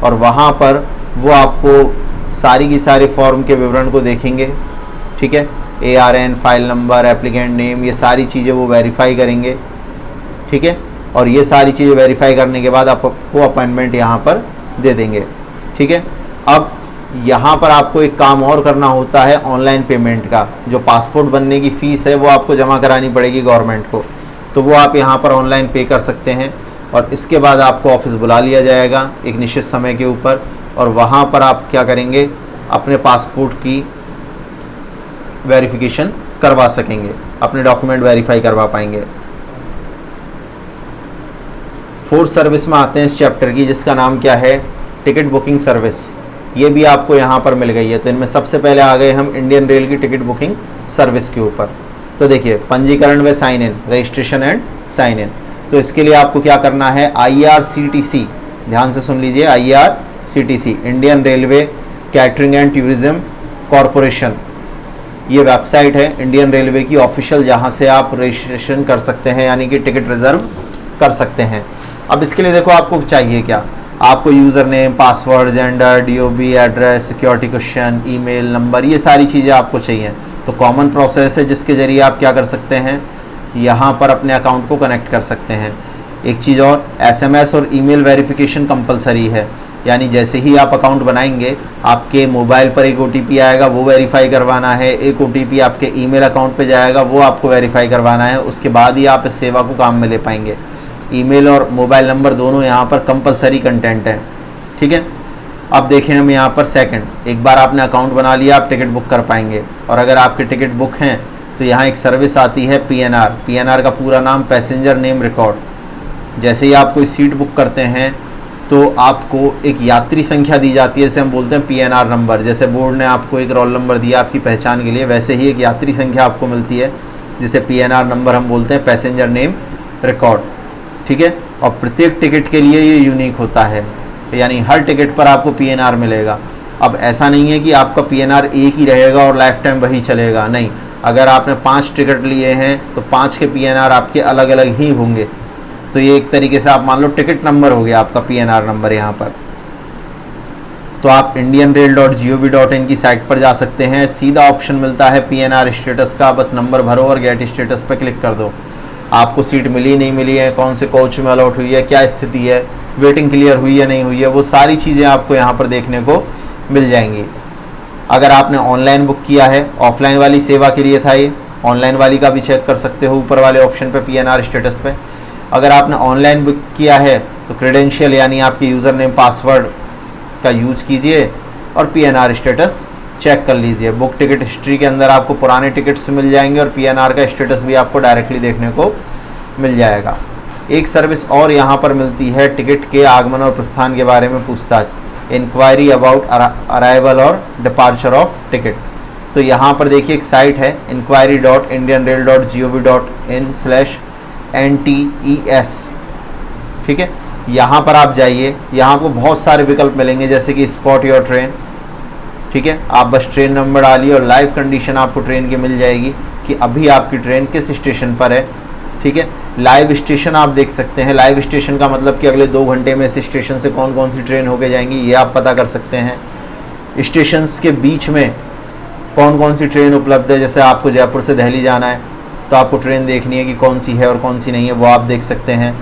[SPEAKER 1] और वहाँ पर वो आपको सारी की सारी फॉर्म के विवरण को देखेंगे, ठीक है। ARN, file number, applicant name, ये सारी चीज़ें वो वेरीफाई करेंगे, ठीक है। और ये सारी चीज़ें वेरीफाई करने के बाद आपको अपॉइंटमेंट यहाँ पर दे देंगे, ठीक है। अब यहाँ पर आपको एक काम और करना होता है ऑनलाइन पेमेंट का। जो पासपोर्ट बनने की फ़ीस है वो आपको जमा करानी पड़ेगी गवर्नमेंट को, तो वो आप यहाँ पर ऑनलाइन पे कर सकते हैं। और इसके बाद आपको ऑफिस बुला लिया जाएगा एक निश्चित समय के ऊपर, और वहाँ पर आप क्या करेंगे, अपने पासपोर्ट की वेरिफिकेशन करवा सकेंगे, अपने डॉक्यूमेंट वेरीफाई करवा पाएंगे। 4th सर्विस में आते हैं इस चैप्टर की, जिसका नाम क्या है, टिकट बुकिंग सर्विस। ये भी आपको यहाँ पर मिल गई है। तो इनमें सबसे पहले आ गए हम इंडियन रेल की टिकट बुकिंग सर्विस के ऊपर। तो देखिए पंजीकरण व sign in, registration and sign in. तो इसके लिए आपको क्या करना है, IRCTC, ध्यान से सुन लीजिए, IRCTC Indian railway catering and tourism corporation, ये वेबसाइट है इंडियन रेलवे की ऑफिशियल, जहाँ से आप रजिस्ट्रेशन कर सकते हैं, यानी कि टिकट रिजर्व कर सकते हैं। अब इसके लिए देखो आपको चाहिए क्या, आपको user name, password, gender, DOB, address, security question, email number, ये सारी चीज़ें आपको चाहिए। तो कॉमन प्रोसेस है जिसके ज़रिए आप क्या कर सकते हैं, यहाँ पर अपने अकाउंट को कनेक्ट कर सकते हैं। एक चीज़ और, SMS और ईमेल वेरिफिकेशन कंपलसरी है, यानी जैसे ही आप अकाउंट बनाएंगे आपके मोबाइल पर एक OTP आएगा, वो वेरीफाई करवाना है। एक OTP आपके ईमेल अकाउंट पे जाएगा, वो आपको वेरीफाई करवाना है। उसके बाद ही आप इस सेवा को काम में ले पाएंगे। ईमेल और मोबाइल नंबर दोनों यहाँ पर कंपलसरी कंटेंट है, ठीक है। अब देखें हम यहाँ पर सेकंड, एक बार आपने अकाउंट बना लिया आप टिकट बुक कर पाएंगे। और अगर आपके टिकट बुक हैं तो यहाँ एक सर्विस आती है PNR का पूरा नाम पैसेंजर नेम रिकॉर्ड। जैसे ही आप कोई सीट बुक करते हैं तो आपको एक यात्री संख्या दी जाती है, जैसे हम बोलते हैं PNR नंबर। जैसे बोर्ड ने आपको एक रोल नंबर दिया आपकी पहचान के लिए, वैसे ही एक यात्री संख्या आपको मिलती है, जिसे PNR नंबर हम बोलते हैं, पैसेंजर नेम रिकॉर्ड, ठीक है। और प्रत्येक टिकट के लिए ये यूनिक होता है, यानी हर टिकट पर आपको PNR मिलेगा। अब ऐसा नहीं है कि आपका PNR एक ही रहेगा और लाइफ टाइम वही चलेगा, नहीं। अगर आपने 5 टिकट लिए हैं तो 5 के PNR आपके अलग अलग ही होंगे, तो ये एक तरीके से आप मान लो टिकट नंबर हो गया आपका PNR नंबर यहाँ पर। तो आप indianrail.gov.in की साइट पर जा सकते हैं, सीधा ऑप्शन मिलता है PNR स्टेटस का, बस नंबर भरो और गेट स्टेटस पर क्लिक कर दो। आपको सीट मिली नहीं मिली है, कौन से कोच में अलॉट हुई है, क्या स्थिति है, वेटिंग क्लियर हुई है नहीं हुई है, वो सारी चीज़ें आपको यहाँ पर देखने को मिल जाएंगी। अगर आपने ऑनलाइन बुक किया है, ऑफलाइन वाली सेवा के लिए था ये, ऑनलाइन वाली का भी चेक कर सकते हो ऊपर वाले ऑप्शन पे PNR स्टेटस पे। अगर आपने ऑनलाइन बुक किया है तो क्रेडेंशियल यानी आपके यूज़र नेम पासवर्ड का यूज़ कीजिए और PNR स्टेटस चेक कर लीजिए। बुक टिकट हिस्ट्री के अंदर आपको पुराने टिकट्स मिल जाएंगे और PNR का स्टेटस भी आपको डायरेक्टली देखने को मिल जाएगा। एक सर्विस और यहाँ पर मिलती है, टिकट के आगमन और प्रस्थान के बारे में पूछताछ, इंक्वायरी अबाउट अराइवल और डिपार्चर ऑफ टिकट। तो यहाँ पर देखिए एक साइट है inquiry.indianrail.gov.in/NTES, ठीक है। यहाँ पर आप जाइए, यहाँ आपको बहुत सारे विकल्प मिलेंगे जैसे कि स्पॉट योर ट्रेन, ठीक है। आप बस ट्रेन नंबर डालिए और लाइव कंडीशन आपको ट्रेन की मिल जाएगी कि अभी आपकी ट्रेन किस स्टेशन पर है, ठीक है। लाइव स्टेशन आप देख सकते हैं, लाइव स्टेशन का मतलब कि अगले 2 घंटे में इस स्टेशन से कौन कौन सी ट्रेन होके जाएंगी ये आप पता कर सकते हैं। स्टेशंस के बीच में कौन कौन सी ट्रेन उपलब्ध है, जैसे आपको जयपुर से दिल्ली जाना है तो आपको ट्रेन देखनी है कि कौन सी है और कौन सी नहीं है, वो आप देख सकते हैं।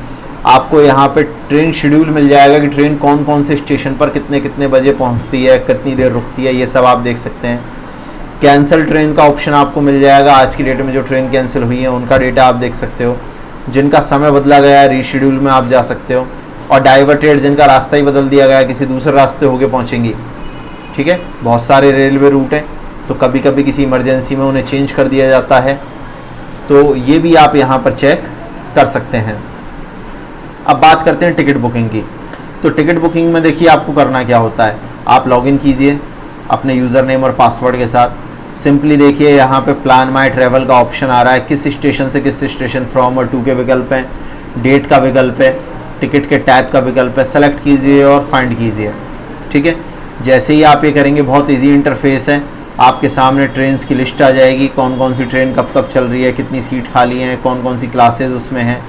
[SPEAKER 1] आपको यहाँ पे ट्रेन शेड्यूल मिल जाएगा कि ट्रेन कौन कौन से स्टेशन पर कितने कितने बजे पहुँचती है, कितनी देर रुकती है, ये सब आप देख सकते हैं। कैंसिल ट्रेन का ऑप्शन आपको मिल जाएगा, आज की डेट में जो ट्रेन कैंसिल हुई है उनका डेटा आप देख सकते हो। जिनका समय बदला गया है रीशेड्यूल में आप जा सकते हो। और डाइवर्टेड, जिनका रास्ता ही बदल दिया गया है, किसी दूसरे रास्ते होके पहुँचेंगी, ठीक है। बहुत सारे रेलवे रूट हैं तो कभी कभी किसी इमरजेंसी में उन्हें चेंज कर दिया जाता है, तो ये भी आप यहाँ पर चेक कर सकते हैं। अब बात करते हैं टिकट बुकिंग की। तो टिकट बुकिंग में देखिए आपको करना क्या होता है, आप लॉगिन कीजिए अपने यूज़र नेम और पासवर्ड के साथ। सिंपली देखिए यहाँ पे प्लान माई ट्रैवल का ऑप्शन आ रहा है, किस स्टेशन से किस स्टेशन फ्रॉम और टू के विकल्प हैं, डेट का विकल्प है, टिकट के टाइप का विकल्प है, सेलेक्ट कीजिए और फाइंड कीजिए, ठीक है। जैसे ही आप ये करेंगे बहुत इजी इंटरफेस है, आपके सामने ट्रेन्स की लिस्ट आ जाएगी, कौन कौन सी ट्रेन कब कब चल रही है, कितनी सीट खाली हैं, कौन कौन सी क्लासेज उसमें हैं,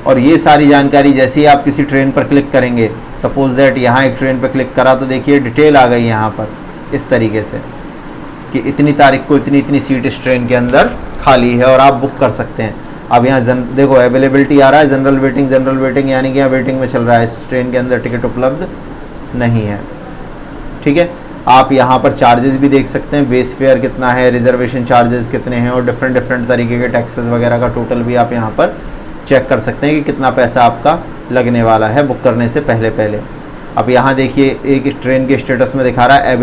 [SPEAKER 1] और ये सारी जानकारी जैसे ही आप किसी ट्रेन पर क्लिक करेंगे, सपोज दैट यहाँ एक ट्रेन पर क्लिक करा तो देखिए डिटेल आ गई यहाँ पर इस तरीके से कि इतनी तारीख को इतनी इतनी सीट इस ट्रेन के अंदर खाली है और आप बुक कर सकते हैं। अब यहाँ देखो अवेलेबिलिटी आ रहा है, जनरल वेटिंग यानी कि यहाँ वेटिंग में चल रहा है, इस ट्रेन के अंदर टिकट उपलब्ध नहीं है, ठीक है। आप यहाँ पर चार्जेस भी देख सकते हैं, बेस फेयर कितना है, रिजर्वेशन चार्जेस कितने हैं और डिफरेंट तरीके के टैक्सेस वगैरह का टोटल भी आप यहाँ पर चेक कर सकते हैं कि कितना पैसा आपका लगने वाला है बुक करने से पहले। अब यहाँ देखिए एक ट्रेन के स्टेटस में दिखा रहा है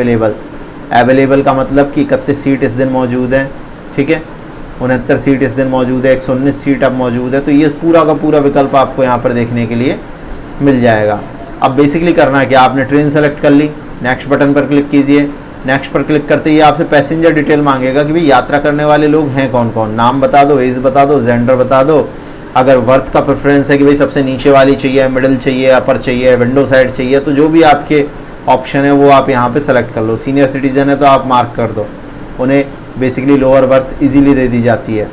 [SPEAKER 1] अवेलेबल का मतलब कि 31 सीट इस दिन मौजूद है, ठीक है। 69 सीट इस दिन मौजूद है, 119 सीट अब मौजूद है। तो ये पूरा का पूरा विकल्प आपको यहाँ पर देखने के लिए मिल जाएगा। अब बेसिकली करना है कि आपने ट्रेन सेलेक्ट कर ली, नेक्स्ट बटन पर क्लिक कीजिए। नेक्स्ट पर क्लिक करते ही आपसे पैसेंजर डिटेल मांगेगा कि भाई यात्रा करने वाले लोग हैं कौन कौन, नाम बता दो, एज बता दो, जेंडर बता दो। अगर वर्थ का प्रेफरेंस है कि भाई सबसे नीचे वाली चाहिए, मिडिल चाहिए, अपर चाहिए, विंडो साइड चाहिए, तो जो भी आपके ऑप्शन है वो आप यहाँ पे सेलेक्ट कर लो। सीनियर सिटीजन है तो आप मार्क कर दो, उन्हें बेसिकली लोअर बर्थ इजीली दे दी जाती है,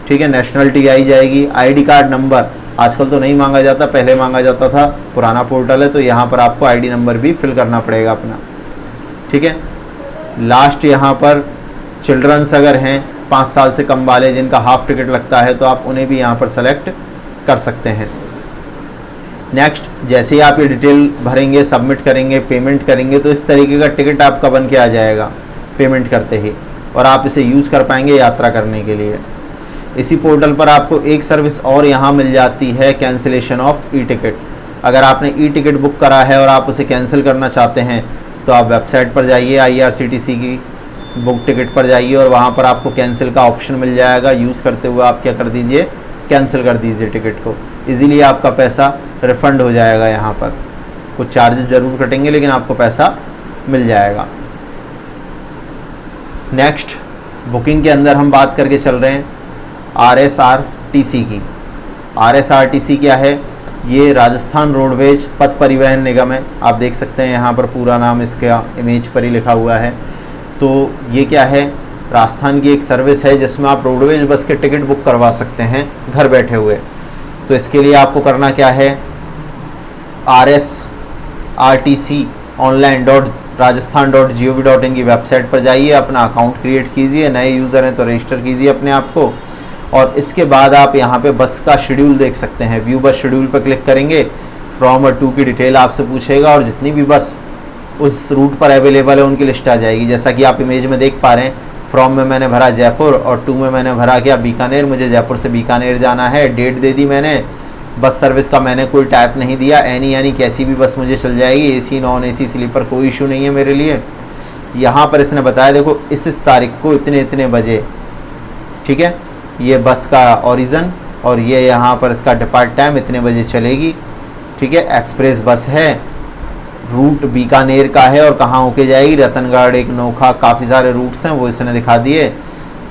[SPEAKER 1] ठीक है। नेशनलिटी आई जाएगी, आईडी कार्ड नंबर आजकल तो नहीं मांगा जाता, पहले मांगा जाता था, पुराना पोर्टल है तो यहाँ पर आपको आईडी नंबर भी फिल करना पड़ेगा अपना, ठीक है। लास्ट यहाँ पर चिल्ड्रंस अगर हैं 5 साल से कम वाले जिनका हाफ टिकट लगता है तो आप उन्हें भी यहाँ पर सेलेक्ट कर सकते हैं। नेक्स्ट, जैसे ही आप ये डिटेल भरेंगे, सबमिट करेंगे, पेमेंट करेंगे तो इस तरीके का टिकट आपका बन के आ जाएगा पेमेंट करते ही, और आप इसे यूज़ कर पाएंगे यात्रा करने के लिए। इसी पोर्टल पर आपको एक सर्विस और यहाँ मिल जाती है, कैंसिलेशन ऑफ ई टिकट। अगर आपने ई टिकट बुक करा है और आप उसे कैंसिल करना चाहते हैं तो आप वेबसाइट पर जाइए, IRCTC की बुक टिकट पर जाइए और वहाँ पर आपको कैंसिल का ऑप्शन मिल जाएगा। यूज़ करते हुए आप क्या कर दीजिए, कैंसिल कर दीजिए टिकट को, इजीली आपका पैसा रिफ़ंड हो जाएगा। यहाँ पर कुछ चार्जेस ज़रूर कटेंगे लेकिन आपको पैसा मिल जाएगा। नेक्स्ट, बुकिंग के अंदर हम बात करके चल रहे हैं RSRTC की। RSRTC क्या है? ये राजस्थान रोडवेज पथ परिवहन निगम है। आप देख सकते हैं यहाँ पर पूरा नाम इसका इमेज पर ही लिखा हुआ है। तो ये क्या है? राजस्थान की एक सर्विस है जिसमें आप रोडवेज बस के टिकट बुक करवा सकते हैं घर बैठे हुए। तो इसके लिए आपको करना क्या है, rsrtconline.rajasthan.gov.in की वेबसाइट पर जाइए, अपना अकाउंट क्रिएट कीजिए, नए यूज़र हैं तो रजिस्टर कीजिए अपने आप को, और इसके बाद आप यहाँ पे बस का शेड्यूल देख सकते हैं। व्यू बस शेड्यूल पर क्लिक करेंगे, फ्रॉम और टू की डिटेल आपसे पूछेगा और जितनी भी बस उस रूट पर अवेलेबल है उनकी लिस्ट आ जाएगी। जैसा कि आप इमेज में देख पा रहे हैं, फ्रॉम में मैंने भरा जयपुर और टू में मैंने भरा क्या, बीकानेर। मुझे जयपुर से बीकानेर जाना है, डेट दे दी मैंने, बस सर्विस का मैंने कोई टाइप नहीं दिया, एनी यानी कैसी भी बस मुझे चल जाएगी, एसी नॉन एसी स्लीपर कोई इशू नहीं है मेरे लिए। यहाँ पर इसने बताया देखो इस तारीख को इतने इतने बजे, ठीक है, ये बस का ओरिजिन और ये यहाँ पर इसका डिपार्ट टाइम इतने बजे चलेगी, ठीक है। एक्सप्रेस बस है, रूट बीकानेर का है और कहाँ होके जाएगी, रतनगढ़, एक नोखा, काफ़ी सारे रूट्स हैं वो इसने दिखा दिए।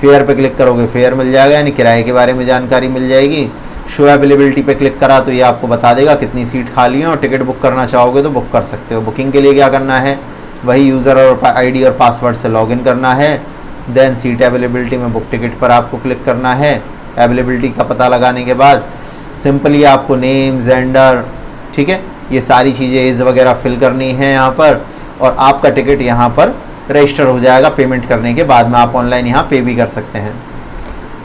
[SPEAKER 1] फेयर पे क्लिक करोगे फेयर मिल जाएगा, यानी किराए के बारे में जानकारी मिल जाएगी। शो अवेलेबिलिटी पे क्लिक करा तो ये आपको बता देगा कितनी सीट खाली है, और टिकट बुक करना चाहोगे तो बुक कर सकते हो। बुकिंग के लिए क्या करना है, वही यूज़र और आईडी और पासवर्ड से लॉगिन करना है। देन सीट अवेलेबिलिटी में बुक टिकट पर आपको क्लिक करना है। अवेलेबिलिटी का पता लगाने के बाद सिंपली आपको नेम, जेंडर, ठीक है, ये सारी चीज़ें एज वगैरह फिल करनी है यहाँ पर, और आपका टिकट यहाँ पर रजिस्टर हो जाएगा। पेमेंट करने के बाद में आप ऑनलाइन यहाँ पे भी कर सकते हैं।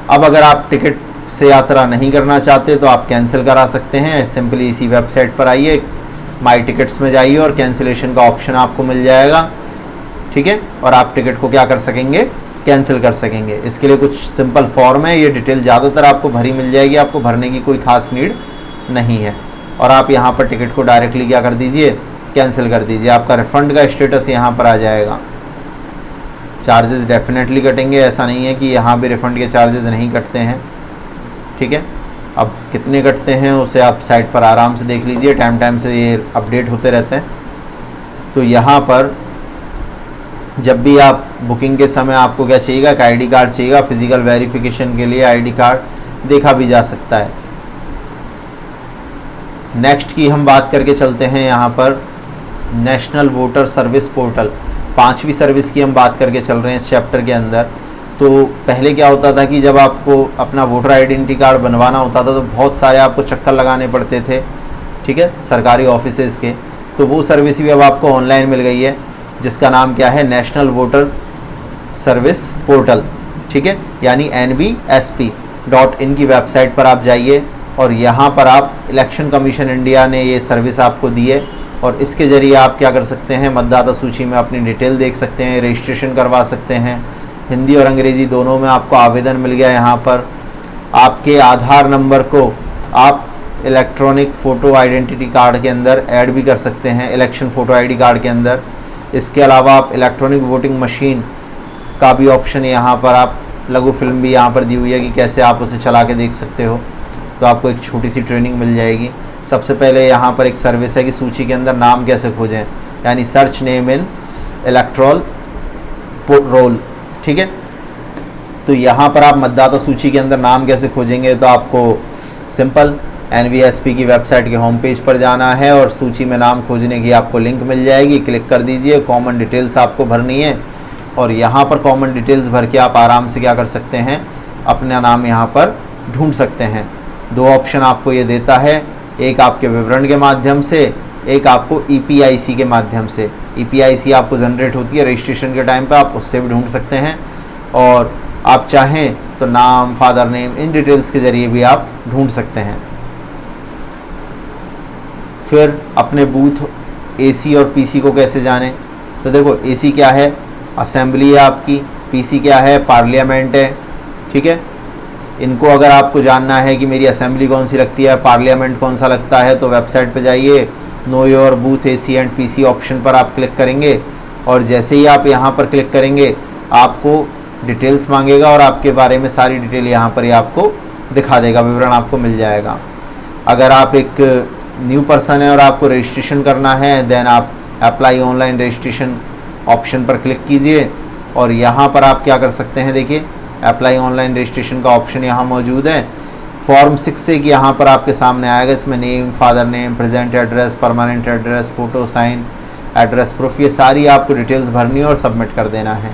[SPEAKER 1] अब अगर आप टिकट से यात्रा नहीं करना चाहते तो आप कैंसिल करा सकते हैं। सिंपली इसी वेबसाइट पर आइए, माई टिकट्स में जाइए और कैंसिलेशन का ऑप्शन आपको मिल जाएगा, ठीक है, और आप टिकट को क्या कर सकेंगे, कैंसिल कर सकेंगे। इसके लिए कुछ सिंपल फॉर्म है, ये डिटेल ज़्यादातर आपको भरी मिल जाएगी, आपको भरने की कोई खास नीड नहीं है। और आप यहाँ पर टिकट को डायरेक्टली क्या कर दीजिए, कैंसिल कर दीजिए। आपका रिफ़ंड का स्टेटस यहाँ पर आ जाएगा। चार्जेस डेफिनेटली कटेंगे, ऐसा नहीं है कि यहाँ भी रिफ़ंड के चार्जेस नहीं कटते हैं, ठीक है। अब कितने कटते हैं उसे आप साइट पर आराम से देख लीजिए, टाइम से ये अपडेट होते रहते हैं। तो यहाँ पर जब भी आप बुकिंग के समय आपको क्या चाहिएगा, एक आईडी कार्ड चाहिएगा। फिजिकल वेरिफिकेशन के लिए आईडी कार्ड देखा भी जा सकता है। नेक्स्ट की हम बात करके चलते हैं यहाँ पर नेशनल वोटर सर्विस पोर्टल, 5वीं सर्विस की हम बात करके चल रहे हैं इस चैप्टर के अंदर। तो पहले क्या होता था कि जब आपको अपना वोटर आइडेंटिटी कार्ड बनवाना होता था तो बहुत सारे आपको चक्कर लगाने पड़ते थे, ठीक है, सरकारी ऑफिसेज़ के। तो वो सर्विस भी अब आपको ऑनलाइन मिल गई है, जिसका नाम क्या है, नेशनल वोटर सर्विस पोर्टल, ठीक है, यानी NVSP.in की वेबसाइट पर आप जाइए और यहाँ पर आप इलेक्शन कमीशन इंडिया ने ये सर्विस आपको दी है, और इसके ज़रिए आप क्या कर सकते हैं, मतदाता सूची में अपनी डिटेल देख सकते हैं, रजिस्ट्रेशन करवा सकते हैं। हिंदी और अंग्रेज़ी दोनों में आपको आवेदन मिल गया। यहाँ पर आपके आधार नंबर को आप इलेक्ट्रॉनिक फ़ोटो आइडेंटिटी कार्ड के अंदर ऐड भी कर सकते हैं, इलेक्शन फ़ोटो आईडी कार्ड के अंदर। इसके अलावा आप इलेक्ट्रॉनिक वोटिंग मशीन का भी ऑप्शन यहाँ पर, आप लघु फिल्म भी यहाँ पर दी हुई है कि कैसे आप उसे चला के देख सकते हो, तो आपको एक छोटी सी ट्रेनिंग मिल जाएगी। सबसे पहले यहाँ पर एक सर्विस है कि सूची के अंदर नाम कैसे खोजें, यानी search name in electoral roll, ठीक है। तो यहाँ पर आप मतदाता सूची के अंदर नाम कैसे खोजेंगे, तो आपको सिंपल NVSP की वेबसाइट के होम पेज पर जाना है और सूची में नाम खोजने की आपको लिंक मिल जाएगी, क्लिक कर दीजिए। कॉमन डिटेल्स आपको भरनी है और यहाँ पर कॉमन डिटेल्स भर के आप आराम से क्या कर सकते हैं, अपना नाम यहाँ पर ढूंढ सकते हैं। 2 ऑप्शन आपको ये देता है, एक आपके विवरण के माध्यम से, एक आपको EPIC के माध्यम से। EPIC आपको जनरेट होती है रजिस्ट्रेशन के टाइम पे, आप उससे भी ढूंढ सकते हैं, और आप चाहें तो नाम, फादर नेम, इन डिटेल्स के ज़रिए भी आप ढूंढ सकते हैं। फिर अपने बूथ AC और PC को कैसे जानें, तो देखो AC क्या है, असेंबली है आपकी, PC क्या है, पार्लियामेंट है, ठीक है। इनको अगर आपको जानना है कि मेरी असेंबली कौन सी लगती है, पार्लियामेंट कौन सा लगता है, तो वेबसाइट पे जाइए, know your booth AC and PC option पर आप क्लिक करेंगे, और जैसे ही आप यहाँ पर क्लिक करेंगे आपको डिटेल्स मांगेगा और आपके बारे में सारी डिटेल यहाँ पर ही आपको दिखा देगा, विवरण आपको मिल जाएगा। अगर आप एक न्यू पर्सन है और आपको रजिस्ट्रेशन करना है, देन आप अप्लाई ऑनलाइन रजिस्ट्रेशन ऑप्शन पर क्लिक कीजिए, और यहाँ पर आप क्या कर सकते हैं, देखिए अप्लाई ऑनलाइन रजिस्ट्रेशन का ऑप्शन यहाँ मौजूद है। फॉर्म 6 एक यहाँ पर आपके सामने आएगा, इसमें name, father name, present address, permanent address, photo, sign, address proof, ये सारी आपको डिटेल्स भरनी है और सबमिट कर देना है।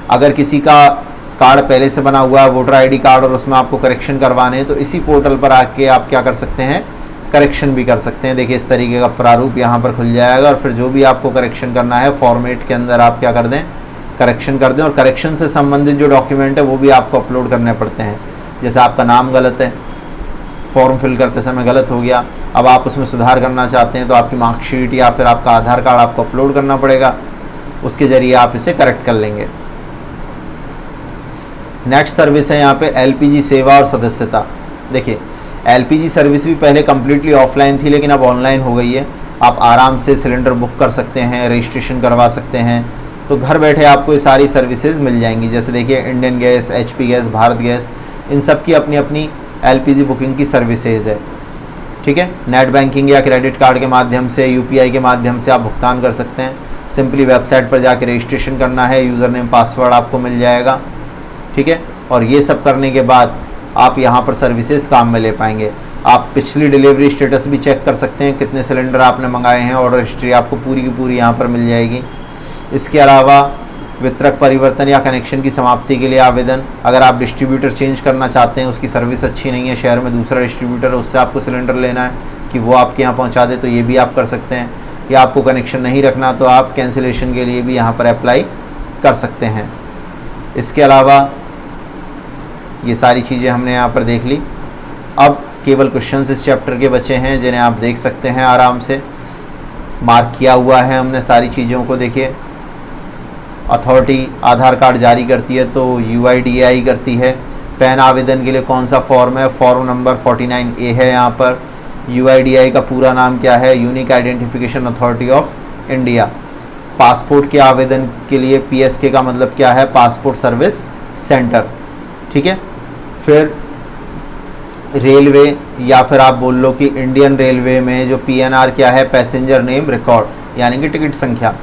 [SPEAKER 1] अगर किसी का कार्ड पहले से बना हुआ है, वोटर आईडी कार्ड, और उसमें आपको करेक्शन करवाने हैं, तो इसी पोर्टल पर आके आप क्या कर सकते हैं, करेक्शन भी कर सकते हैं। देखिए इस तरीके का प्रारूप यहाँ पर खुल जाएगा, और फिर जो भी आपको करेक्शन करना है फॉर्मेट के अंदर आप क्या कर दें, करेक्शन कर दें। और करेक्शन से संबंधित जो डॉक्यूमेंट है वो भी आपको अपलोड करने पड़ते हैं। जैसे आपका नाम गलत है, फॉर्म फिल करते समय गलत हो गया, अब आप उसमें सुधार करना चाहते हैं तो आपकी मार्कशीट या फिर आपका आधार कार्ड आपको अपलोड करना पड़ेगा, उसके ज़रिए आप इसे करेक्ट कर लेंगे। नेक्स्ट सर्विस है यहाँ पे एलपीजी सेवा और सदस्यता। देखिए एलपीजी सर्विस भी पहले कम्प्लीटली ऑफलाइन थी, लेकिन अब ऑनलाइन हो गई है। आप आराम से सिलेंडर बुक कर सकते हैं, रजिस्ट्रेशन करवा सकते हैं, तो घर बैठे आपको ये सारी सर्विसेज मिल जाएंगी। जैसे देखिए Indian gas, HP gas, Bharat gas, इन सब की अपनी अपनी एलपीजी बुकिंग की सर्विसेज है। ठीक है, नेट बैंकिंग या क्रेडिट कार्ड के माध्यम से, यूपीआई के माध्यम से आप भुगतान कर सकते हैं। सिंपली वेबसाइट पर जाकर रजिस्ट्रेशन करना है, यूज़र नेम पासवर्ड आपको मिल जाएगा। ठीक है, और ये सब करने के बाद आप यहाँ पर सर्विसेज काम में ले पाएंगे। आप पिछली डिलीवरी स्टेटस भी चेक कर सकते हैं, कितने सिलेंडर आपने मंगाए हैं, ऑर्डर हिस्ट्री आपको पूरी की पूरी यहाँ पर मिल जाएगी। इसके अलावा वितरक परिवर्तन या कनेक्शन की समाप्ति के लिए आवेदन, अगर आप डिस्ट्रीब्यूटर चेंज करना चाहते हैं, उसकी सर्विस अच्छी नहीं है, शहर में दूसरा डिस्ट्रीब्यूटर है, उससे आपको सिलेंडर लेना है कि वो आपके यहाँ पहुँचा दे, तो ये भी आप कर सकते हैं। या आपको कनेक्शन नहीं रखना तो आप कैंसिलेशन के लिए भी यहाँ पर अप्लाई कर सकते हैं। इसके अलावा ये सारी चीज़ें हमने यहाँ पर देख ली। अब केवल क्वेश्चंस इस चैप्टर के बचे हैं जिन्हें आप देख सकते हैं आराम से, मार्क किया हुआ है हमने सारी चीज़ों को। देखिए अथॉरिटी आधार कार्ड जारी करती है तो यूआईडीएआई करती है। पैन आवेदन के लिए कौन सा फॉर्म है, फॉर्म नंबर 49A है यहाँ पर। यूआईडीएआई का पूरा नाम क्या है, unique identification authority of India. Passport के आवेदन के लिए पीएसके का मतलब क्या है, पासपोर्ट सर्विस सेंटर। ठीक है, फिर रेलवे या फिर आप बोल लो कि इंडियन रेलवे में जो पीएनआर क्या है, पैसेंजर नेम रिकॉर्ड, यानी कि टिकट संख्या।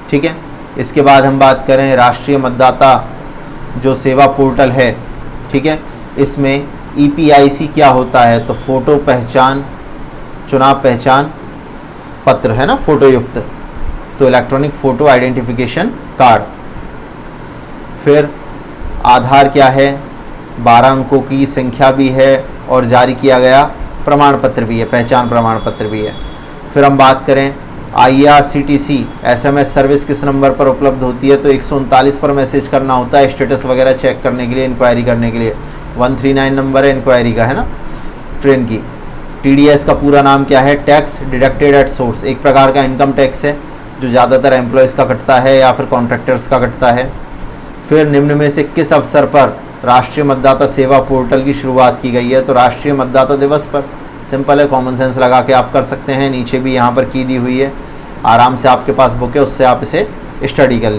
[SPEAKER 1] ठीक है, इसके बाद हम बात करें राष्ट्रीय मतदाता जो सेवा पोर्टल है। ठीक है, इसमें ईपीआईसी क्या होता है, तो फ़ोटो पहचान, चुनाव पहचान पत्र है ना, फ़ोटो युक्त, तो इलेक्ट्रॉनिक फ़ोटो आइडेंटिफिकेशन कार्ड। फिर आधार क्या है, 12 अंकों की संख्या भी है और जारी किया गया प्रमाण पत्र भी है, पहचान प्रमाण पत्र भी है। फिर हम बात करें IRCTC SMS सर्विस किस नंबर पर उपलब्ध होती है, तो 139 पर मैसेज करना होता है स्टेटस वगैरह चेक करने के लिए, इंक्वायरी करने के लिए। 139 नंबर है इंक्वायरी का, है ना, ट्रेन की। TDS का पूरा नाम क्या है, टैक्स डिडक्टेड एट सोर्स, एक प्रकार का इनकम टैक्स है जो ज़्यादातर एम्प्लॉयज़ का कटता है या फिर कॉन्ट्रैक्टर्स का कटता है। फिर निम्न में से किस अवसर पर राष्ट्रीय मतदाता सेवा पोर्टल की शुरुआत की गई है, तो राष्ट्रीय मतदाता दिवस पर। सिंपल है, कॉमन सेंस लगा के आप कर सकते हैं। नीचे भी यहाँ पर की दी हुई है, आराम से आपके पास बुक है, उससे आप इसे स्टडी कर लीजिए।